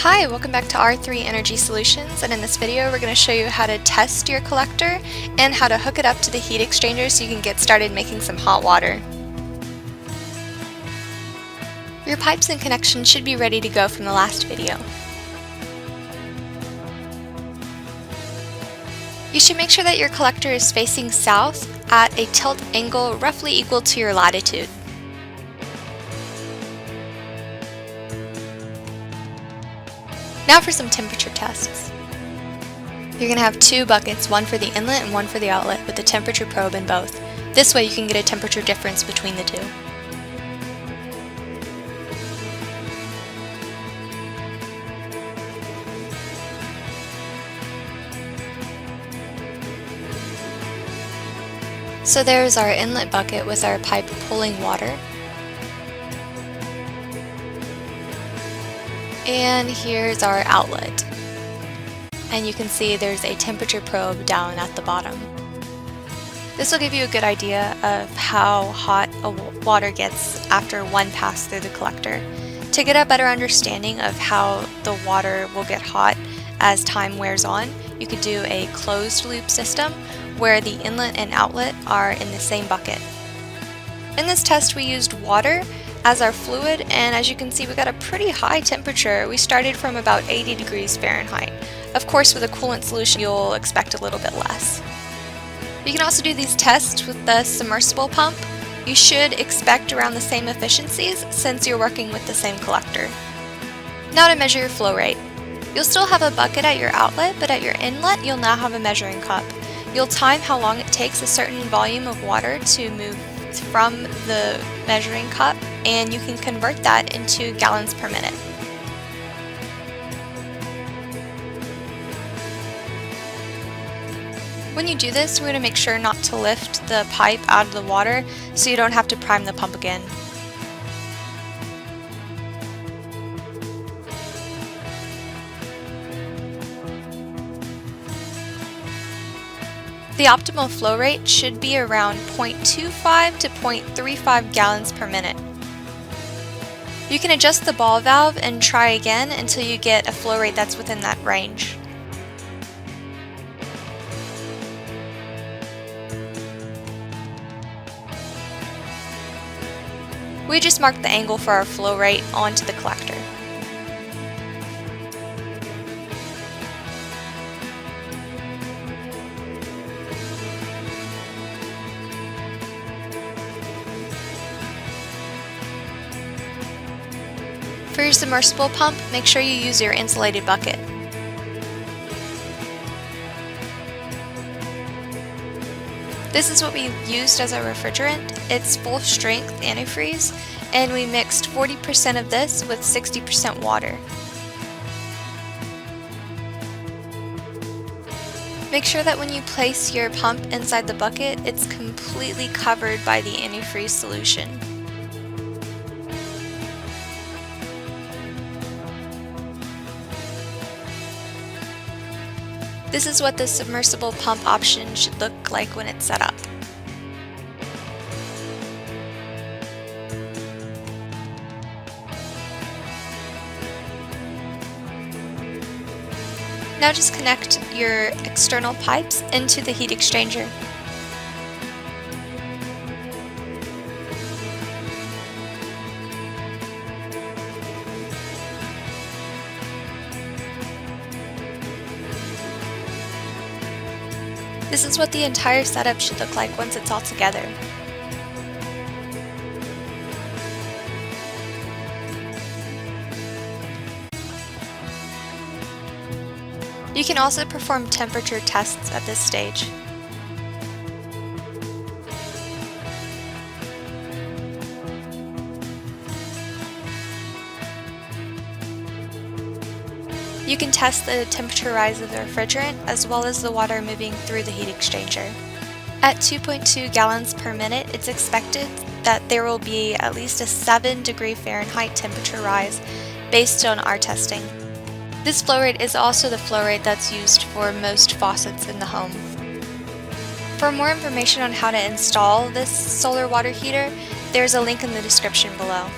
Hi, welcome back to R3 Energy Solutions, and in this video we're going to show you how to test your collector and how to hook it up to the heat exchanger so you can get started making some hot water. Your pipes and connections should be ready to go from the last video. You should make sure that your collector is facing south at a tilt angle roughly equal to your latitude. Now for some temperature tests. You're going to have two buckets, one for the inlet and one for the outlet, with a temperature probe in both. This way you can get a temperature difference between the two. So there's our inlet bucket with our pipe pulling water. And here's our outlet. And you can see there's a temperature probe down at the bottom. This will give you a good idea of how hot water gets after one pass through the collector. To get a better understanding of how the water will get hot as time wears on, you could do a closed loop system where the inlet and outlet are in the same bucket. In this test we used water as our fluid, and as you can see we got a pretty high temperature. We started from about 80 degrees Fahrenheit. Of course with a coolant solution you'll expect a little bit less. You can also do these tests with the submersible pump. You should expect around the same efficiencies since you're working with the same collector. Now to measure your flow rate. You'll still have a bucket at your outlet, but at your inlet you'll now have a measuring cup. You'll time how long it takes a certain volume of water to move from the measuring cup, and you can convert that into gallons per minute. When you do this, we're going to make sure not to lift the pipe out of the water so you don't have to prime the pump again. The optimal flow rate should be around 0.25 to 0.35 gallons per minute. You can adjust the ball valve and try again until you get a flow rate that's within that range. We just marked the angle for our flow rate onto the collector. For your submersible pump, make sure you use your insulated bucket. This is what we used as our refrigerant. It's full strength antifreeze, and we mixed 40% of this with 60% water. Make sure that when you place your pump inside the bucket, it's completely covered by the antifreeze solution. This is what the submersible pump option should look like when it's set up. Now just connect your external pipes into the heat exchanger. This is what the entire setup should look like once it's all together. You can also perform temperature tests at this stage. You can test the temperature rise of the refrigerant as well as the water moving through the heat exchanger. At 2.2 gallons per minute, it's expected that there will be at least a 7 degree Fahrenheit temperature rise based on our testing. This flow rate is also the flow rate that's used for most faucets in the home. For more information on how to install this solar water heater, there's a link in the description below.